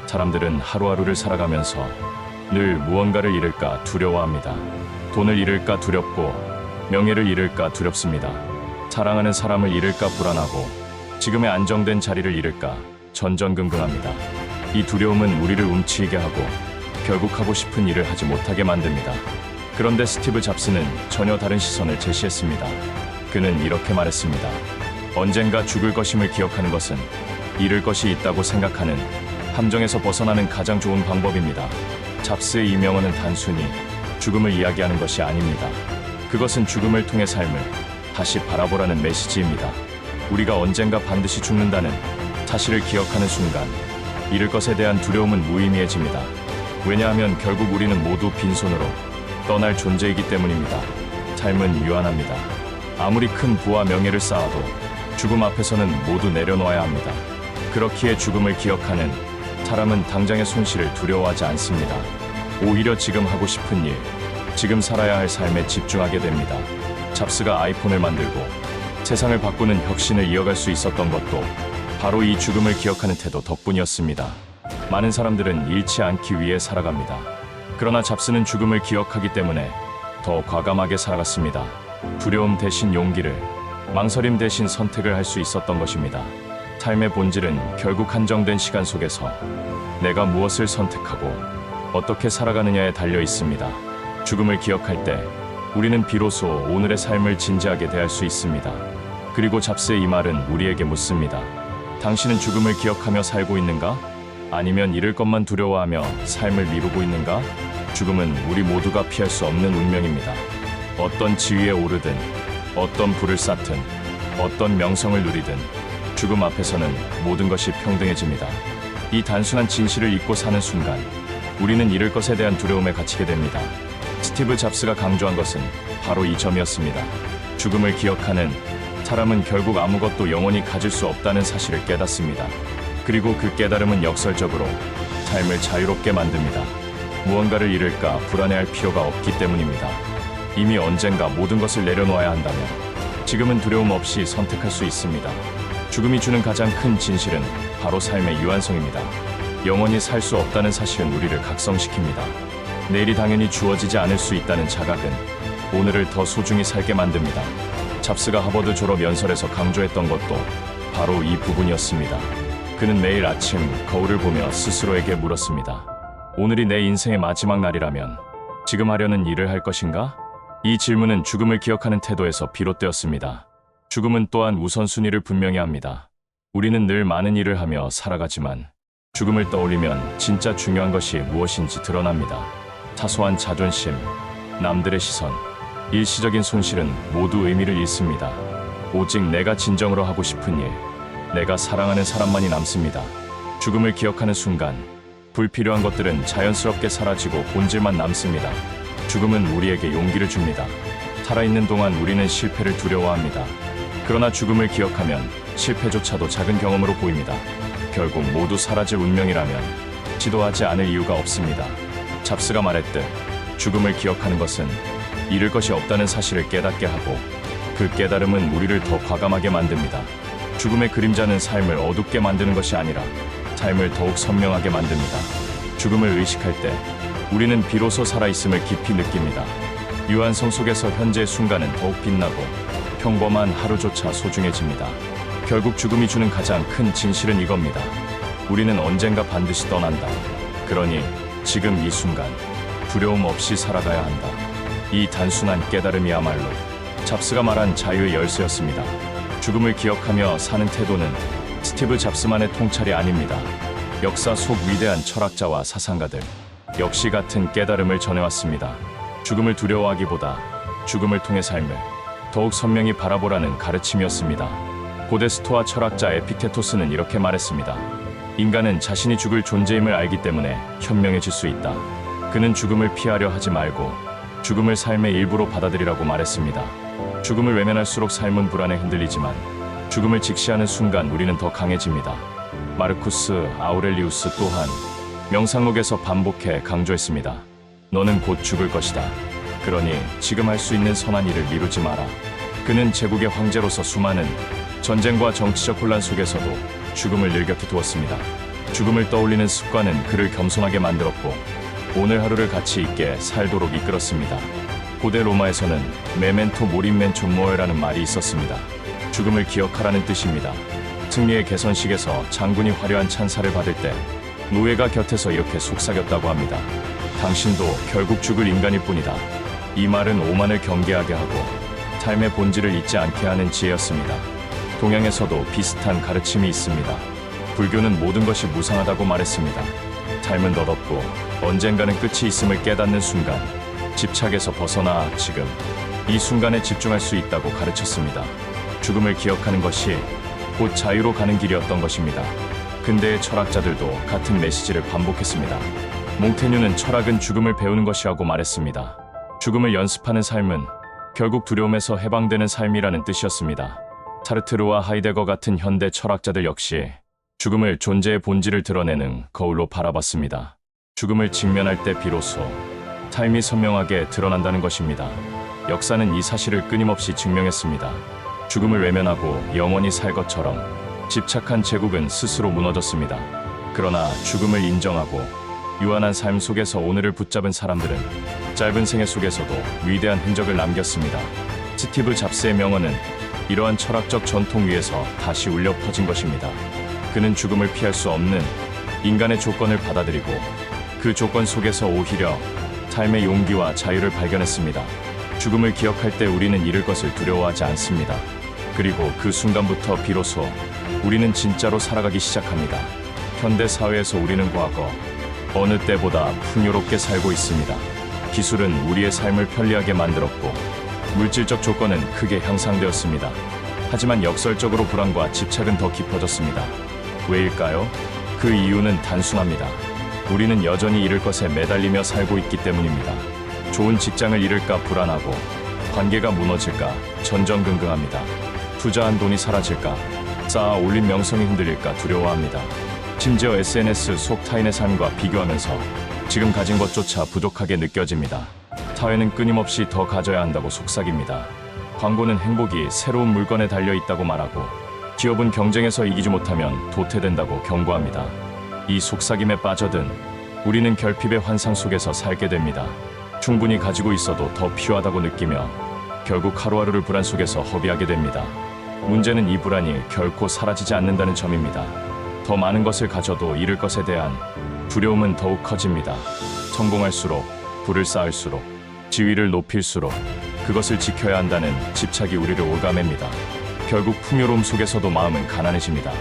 사람들은 하루하루를 살아가면서 늘 무언가를 잃을까 두려워합니다. 돈을 잃을까 두렵고 명예를 잃을까 두렵습니다. 사랑하는 사람을 잃을까 불안하고 지금의 안정된 자리를 잃을까 전전긍긍합니다. 이 두려움은 우리를 움츠리게 하고 결국 하고 싶은 일을 하지 못하게 만듭니다. 그런데 스티브 잡스는 전혀 다른 시선을 제시했습니다. 그는 이렇게 말했습니다. 언젠가 죽을 것임을 기억하는 것은 잃을 것이 있다고 생각하는 함정에서 벗어나는 가장 좋은 방법입니다. 잡스의 이 명언은 단순히 죽음을 이야기하는 것이 아닙니다. 그것은 죽음을 통해 삶을 다시 바라보라는 메시지입니다. 우리가 언젠가 반드시 죽는다는 사실을 기억하는 순간 잃을 것에 대한 두려움은 무의미해집니다. 왜냐하면 결국 우리는 모두 빈손으로 떠날 존재이기 때문입니다. 삶은 유한합니다. 아무리 큰 부와 명예를 쌓아도 죽음 앞에서는 모두 내려놓아야 합니다. 그렇기에 죽음을 기억하는 사람은 당장의 손실을 두려워하지 않습니다. 오히려 지금 하고 싶은 일, 지금 살아야 할 삶에 집중하게 됩니다. 잡스가 아이폰을 만들고 세상을 바꾸는 혁신을 이어갈 수 있었던 것도 바로 이 죽음을 기억하는 태도 덕분이었습니다. 많은 사람들은 잃지 않기 위해 살아갑니다. 그러나 잡스는 죽음을 기억하기 때문에 더 과감하게 살아갔습니다. 두려움 대신 용기를, 망설임 대신 선택을 할 수 있었던 것입니다. 삶의 본질은 결국 한정된 시간 속에서 내가 무엇을 선택하고 어떻게 살아가느냐에 달려 있습니다. 죽음을 기억할 때 우리는 비로소 오늘의 삶을 진지하게 대할 수 있습니다. 그리고 잡스의 이 말은 우리에게 묻습니다. 당신은 죽음을 기억하며 살고 있는가? 아니면 잃을 것만 두려워하며 삶을 미루고 있는가? 죽음은 우리 모두가 피할 수 없는 운명입니다. 어떤 지위에 오르든, 어떤 부를 쌓든, 어떤 명성을 누리든 죽음 앞에서는 모든 것이 평등해집니다. 이 단순한 진실을 잊고 사는 순간 우리는 잃을 것에 대한 두려움에 갇히게 됩니다. 스티브 잡스가 강조한 것은 바로 이 점이었습니다. 죽음을 기억하는 사람은 결국 아무것도 영원히 가질 수 없다는 사실을 깨닫습니다. 그리고 그 깨달음은 역설적으로 삶을 자유롭게 만듭니다. 무언가를 잃을까 불안해할 필요가 없기 때문입니다. 이미 언젠가 모든 것을 내려놓아야 한다면 지금은 두려움 없이 선택할 수 있습니다. 죽음이 주는 가장 큰 진실은 바로 삶의 유한성입니다. 영원히 살 수 없다는 사실은 우리를 각성시킵니다. 내일이 당연히 주어지지 않을 수 있다는 자각은 오늘을 더 소중히 살게 만듭니다. 잡스가 하버드 졸업 연설에서 강조했던 것도 바로 이 부분이었습니다. 그는 매일 아침 거울을 보며 스스로에게 물었습니다. 오늘이 내 인생의 마지막 날이라면 지금 하려는 일을 할 것인가? 이 질문은 죽음을 기억하는 태도에서 비롯되었습니다. 죽음은 또한 우선순위를 분명히 합니다. 우리는 늘 많은 일을 하며 살아가지만 죽음을 떠올리면 진짜 중요한 것이 무엇인지 드러납니다. 사소한 자존심, 남들의 시선, 일시적인 손실은 모두 의미를 잃습니다. 오직 내가 진정으로 하고 싶은 일, 내가 사랑하는 사람만이 남습니다. 죽음을 기억하는 순간 불필요한 것들은 자연스럽게 사라지고 본질만 남습니다. 죽음은 우리에게 용기를 줍니다. 살아있는 동안 우리는 실패를 두려워합니다. 그러나 죽음을 기억하면 실패조차도 작은 경험으로 보입니다. 결국 모두 사라질 운명이라면 시도하지 않을 이유가 없습니다. 잡스가 말했듯 죽음을 기억하는 것은 잃을 것이 없다는 사실을 깨닫게 하고 그 깨달음은 우리를 더 과감하게 만듭니다. 죽음의 그림자는 삶을 어둡게 만드는 것이 아니라 삶을 더욱 선명하게 만듭니다. 죽음을 의식할 때 우리는 비로소 살아있음을 깊이 느낍니다. 유한성 속에서 현재의 순간은 더욱 빛나고 평범한 하루조차 소중해집니다. 결국 죽음이 주는 가장 큰 진실은 이겁니다. 우리는 언젠가 반드시 떠난다. 그러니 지금 이 순간 두려움 없이 살아가야 한다. 이 단순한 깨달음이야말로 잡스가 말한 자유의 열쇠였습니다. 죽음을 기억하며 사는 태도는 스티브 잡스만의 통찰이 아닙니다. 역사 속 위대한 철학자와 사상가들 역시 같은 깨달음을 전해왔습니다. 죽음을 두려워하기보다 죽음을 통해 삶을 더욱 선명히 바라보라는 가르침이었습니다. 고대 스토아 철학자 에픽테토스는 이렇게 말했습니다. 인간은 자신이 죽을 존재임을 알기 때문에 현명해질 수 있다. 그는 죽음을 피하려 하지 말고 죽음을 삶의 일부로 받아들이라고 말했습니다. 죽음을 외면할수록 삶은 불안에 흔들리지만 죽음을 직시하는 순간 우리는 더 강해집니다. 마르쿠스 아우렐리우스 또한 명상록에서 반복해 강조했습니다. 너는 곧 죽을 것이다. 그러니 지금 할 수 있는 선한 일을 미루지 마라. 그는 제국의 황제로서 수많은 전쟁과 정치적 혼란 속에서도 죽음을 늘 곁에 두었습니다. 죽음을 떠올리는 습관은 그를 겸손하게 만들었고 오늘 하루를 가치 있게 살도록 이끌었습니다. 고대 로마에서는 메멘토 모리멘토 모에라는 말이 있었습니다. 죽음을 기억하라는 뜻입니다. 승리의 개선식에서 장군이 화려한 찬사를 받을 때 노예가 곁에서 이렇게 속삭였다고 합니다. 당신도 결국 죽을 인간일 뿐이다. 이 말은 오만을 경계하게 하고 삶의 본질을 잊지 않게 하는 지혜였습니다. 동양에서도 비슷한 가르침이 있습니다. 불교는 모든 것이 무상하다고 말했습니다. 삶은 덧없고 언젠가는 끝이 있음을 깨닫는 순간, 집착에서 벗어나 지금 이 순간에 집중할 수 있다고 가르쳤습니다. 죽음을 기억하는 것이 곧 자유로 가는 길이었던 것입니다. 근대의 철학자들도 같은 메시지를 반복했습니다. 몽테뉴는 철학은 죽음을 배우는 것이라고 말했습니다. 죽음을 연습하는 삶은 결국 두려움에서 해방되는 삶이라는 뜻이었습니다. 사르트르와 하이데거 같은 현대 철학자들 역시 죽음을 존재의 본질을 드러내는 거울로 바라봤습니다. 죽음을 직면할 때 비로소 삶이 선명하게 드러난다는 것입니다. 역사는 이 사실을 끊임없이 증명했습니다. 죽음을 외면하고 영원히 살 것처럼 집착한 제국은 스스로 무너졌습니다. 그러나 죽음을 인정하고 유한한 삶 속에서 오늘을 붙잡은 사람들은 짧은 생애 속에서도 위대한 흔적을 남겼습니다. 스티브 잡스의 명언은 이러한 철학적 전통 위에서 다시 울려 퍼진 것입니다. 그는 죽음을 피할 수 없는 인간의 조건을 받아들이고 그 조건 속에서 오히려 삶의 용기와 자유를 발견했습니다. 죽음을 기억할 때 우리는 잃을 것을 두려워하지 않습니다. 그리고 그 순간부터 비로소 우리는 진짜로 살아가기 시작합니다. 현대 사회에서 우리는 과거 어느 때보다 풍요롭게 살고 있습니다. 기술은 우리의 삶을 편리하게 만들었고 물질적 조건은 크게 향상되었습니다. 하지만 역설적으로 불안과 집착은 더 깊어졌습니다. 왜일까요? 그 이유는 단순합니다. 우리는 여전히 잃을 것에 매달리며 살고 있기 때문입니다. 좋은 직장을 잃을까 불안하고 관계가 무너질까 전전긍긍합니다. 투자한 돈이 사라질까, 쌓아 올린 명성이 흔들릴까 두려워합니다. 심지어 SNS 속 타인의 삶과 비교하면서 지금 가진 것조차 부족하게 느껴집니다. 사회는 끊임없이 더 가져야 한다고 속삭입니다. 광고는 행복이 새로운 물건에 달려 있다고 말하고 기업은 경쟁에서 이기지 못하면 도태된다고 경고합니다. 이 속삭임에 빠져든 우리는 결핍의 환상 속에서 살게 됩니다. 충분히 가지고 있어도 더 필요하다고 느끼며 결국 하루하루를 불안 속에서 허비하게 됩니다. 문제는 이 불안이 결코 사라지지 않는다는 점입니다. 더 많은 것을 가져도 잃을 것에 대한 두려움은 더욱 커집니다. 성공할수록, 부를 쌓을수록, 지위를 높일수록 그것을 지켜야 한다는 집착이 우리를 올가맵니다. 결국 풍요로움 속에서도 마음은 가난해집니다.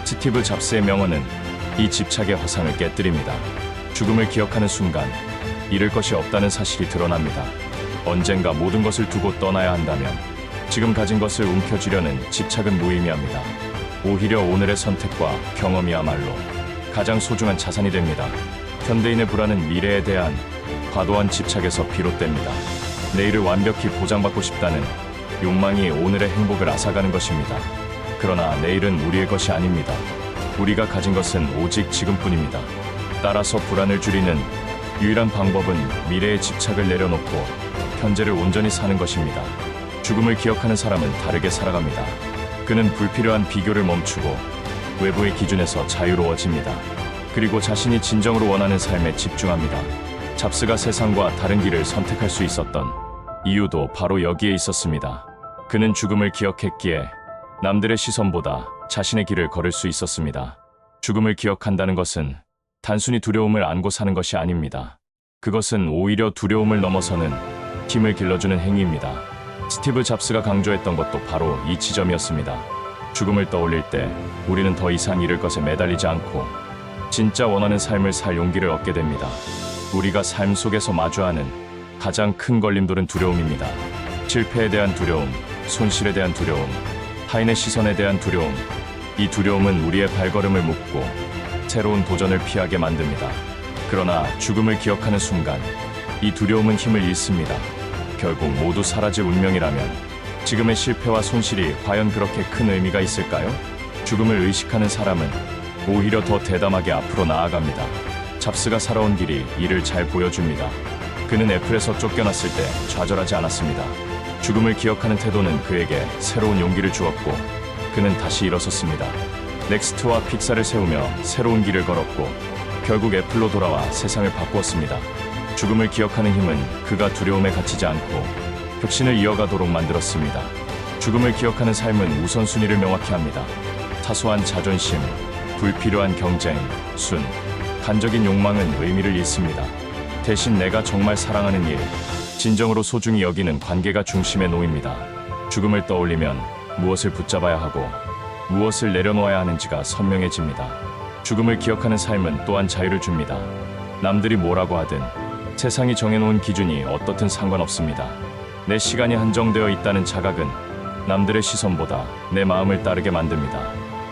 스티브 잡스의 명언은 이 집착의 화상을 깨뜨립니다. 죽음을 기억하는 순간 잃을 것이 없다는 사실이 드러납니다. 언젠가 모든 것을 두고 떠나야 한다면 지금 가진 것을 움켜쥐려는 집착은 무의미합니다. 오히려 오늘의 선택과 경험이야말로 가장 소중한 자산이 됩니다. 현대인의 불안은 미래에 대한 과도한 집착에서 비롯됩니다. 내일을 완벽히 보장받고 싶다는 욕망이 오늘의 행복을 앗아가는 것입니다. 그러나 내일은 우리의 것이 아닙니다. 우리가 가진 것은 오직 지금뿐입니다. 따라서 불안을 줄이는 유일한 방법은 미래에 집착을 내려놓고 현재를 온전히 사는 것입니다. 죽음을 기억하는 사람은 다르게 살아갑니다. 그는 불필요한 비교를 멈추고 외부의 기준에서 자유로워집니다. 그리고 자신이 진정으로 원하는 삶에 집중합니다. 잡스가 세상과 다른 길을 선택할 수 있었던 이유도 바로 여기에 있었습니다. 그는 죽음을 기억했기에 남들의 시선보다 자신의 길을 걸을 수 있었습니다. 죽음을 기억한다는 것은 단순히 두려움을 안고 사는 것이 아닙니다. 그것은 오히려 두려움을 넘어서는 힘을 길러주는 행위입니다. 스티브 잡스가 강조했던 것도 바로 이 지점이었습니다. 죽음을 떠올릴 때 우리는 더 이상 잃을 것에 매달리지 않고 진짜 원하는 삶을 살 용기를 얻게 됩니다. 우리가 삶 속에서 마주하는 가장 큰 걸림돌은 두려움입니다. 실패에 대한 두려움, 손실에 대한 두려움, 타인의 시선에 대한 두려움. 이 두려움은 우리의 발걸음을 묶고 새로운 도전을 피하게 만듭니다. 그러나 죽음을 기억하는 순간 이 두려움은 힘을 잃습니다. 결국 모두 사라질 운명이라면 지금의 실패와 손실이 과연 그렇게 큰 의미가 있을까요? 죽음을 의식하는 사람은 오히려 더 대담하게 앞으로 나아갑니다. 잡스가 살아온 길이 이를 잘 보여줍니다. 그는 애플에서 쫓겨났을 때 좌절하지 않았습니다. 죽음을 기억하는 태도는 그에게 새로운 용기를 주었고 그는 다시 일어섰습니다. 넥스트와 픽사를 세우며 새로운 길을 걸었고 결국 애플로 돌아와 세상을 바꾸었습니다. 죽음을 기억하는 힘은 그가 두려움에 갇히지 않고 혁신을 이어가도록 만들었습니다. 죽음을 기억하는 삶은 우선순위를 명확히 합니다. 사소한 자존심, 불필요한 경쟁, 단적인 욕망은 의미를 잃습니다. 대신 내가 정말 사랑하는 일, 진정으로 소중히 여기는 관계가 중심에 놓입니다. 죽음을 떠올리면 무엇을 붙잡아야 하고 무엇을 내려놓아야 하는지가 선명해집니다. 죽음을 기억하는 삶은 또한 자유를 줍니다. 남들이 뭐라고 하든 세상이 정해놓은 기준이 어떻든 상관없습니다. 내 시간이 한정되어 있다는 자각은 남들의 시선보다 내 마음을 따르게 만듭니다.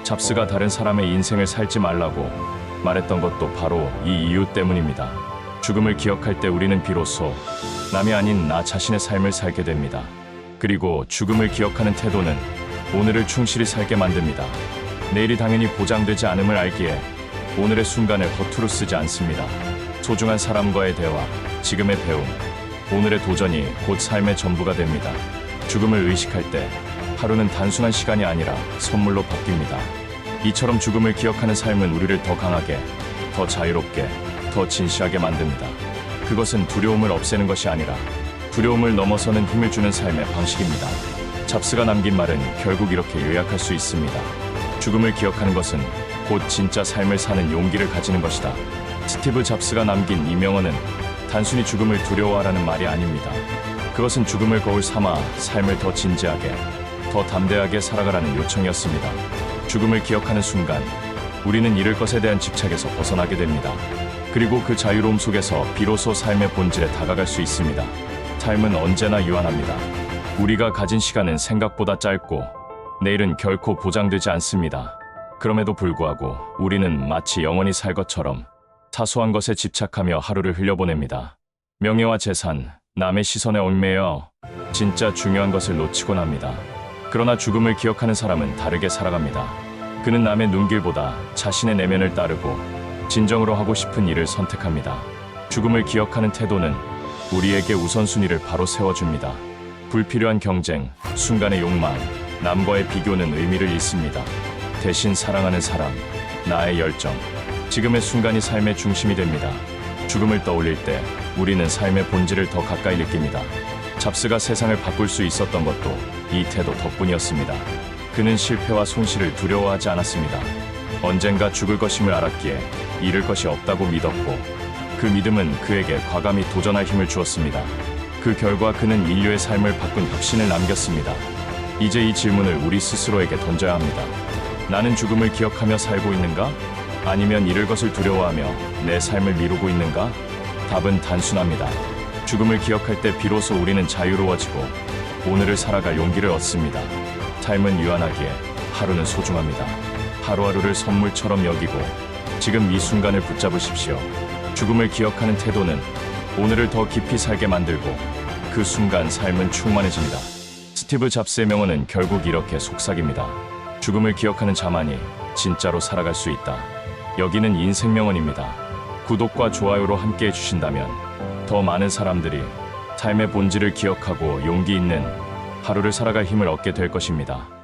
잡스가 다른 사람의 인생을 살지 말라고 말했던 것도 바로 이 이유 때문입니다. 죽음을 기억할 때 우리는 비로소 남이 아닌 나 자신의 삶을 살게 됩니다. 그리고 죽음을 기억하는 태도는 오늘을 충실히 살게 만듭니다. 내일이 당연히 보장되지 않음을 알기에 오늘의 순간을 허투루 쓰지 않습니다. 소중한 사람과의 대화, 지금의 배움, 오늘의 도전이 곧 삶의 전부가 됩니다. 죽음을 의식할 때 하루는 단순한 시간이 아니라 선물로 바뀝니다. 이처럼 죽음을 기억하는 삶은 우리를 더 강하게, 더 자유롭게, 더 진실하게 만듭니다. 그것은 두려움을 없애는 것이 아니라 두려움을 넘어서는 힘을 주는 삶의 방식입니다. 잡스가 남긴 말은 결국 이렇게 요약할 수 있습니다. 죽음을 기억하는 것은 곧 진짜 삶을 사는 용기를 가지는 것이다. 스티브 잡스가 남긴 이 명언은 단순히 죽음을 두려워하라는 말이 아닙니다. 그것은 죽음을 거울 삼아 삶을 더 진지하게, 더 담대하게 살아가라는 요청이었습니다. 죽음을 기억하는 순간 우리는 잃을 것에 대한 집착에서 벗어나게 됩니다. 그리고 그 자유로움 속에서 비로소 삶의 본질에 다가갈 수 있습니다. 삶은 언제나 유한합니다. 우리가 가진 시간은 생각보다 짧고 내일은 결코 보장되지 않습니다. 그럼에도 불구하고 우리는 마치 영원히 살 것처럼 사소한 것에 집착하며 하루를 흘려보냅니다. 명예와 재산, 남의 시선에 얽매여 진짜 중요한 것을 놓치곤 합니다. 그러나 죽음을 기억하는 사람은 다르게 살아갑니다. 그는 남의 눈길보다 자신의 내면을 따르고 진정으로 하고 싶은 일을 선택합니다. 죽음을 기억하는 태도는 우리에게 우선순위를 바로 세워줍니다. 불필요한 경쟁, 순간의 욕망, 남과의 비교는 의미를 잃습니다. 대신 사랑하는 사람, 나의 열정, 지금의 순간이 삶의 중심이 됩니다. 죽음을 떠올릴 때 우리는 삶의 본질을 더 가까이 느낍니다. 잡스가 세상을 바꿀 수 있었던 것도 이 태도 덕분이었습니다. 그는 실패와 손실을 두려워하지 않았습니다. 언젠가 죽을 것임을 알았기에 잃을 것이 없다고 믿었고 그 믿음은 그에게 과감히 도전할 힘을 주었습니다. 그 결과 그는 인류의 삶을 바꾼 혁신을 남겼습니다. 이제 이 질문을 우리 스스로에게 던져야 합니다. 나는 죽음을 기억하며 살고 있는가? 아니면 잃을 것을 두려워하며 내 삶을 미루고 있는가? 답은 단순합니다. 죽음을 기억할 때 비로소 우리는 자유로워지고 오늘을 살아갈 용기를 얻습니다. 삶은 유한하기에 하루는 소중합니다. 하루하루를 선물처럼 여기고 지금 이 순간을 붙잡으십시오. 죽음을 기억하는 태도는 오늘을 더 깊이 살게 만들고 그 순간 삶은 충만해집니다. 스티브 잡스의 명언은 결국 이렇게 속삭입니다. 죽음을 기억하는 자만이 진짜로 살아갈 수 있다. 여기는 인생 명언입니다. 구독과 좋아요로 함께 해주신다면 더 많은 사람들이 삶의 본질을 기억하고 용기 있는 하루를 살아갈 힘을 얻게 될 것입니다.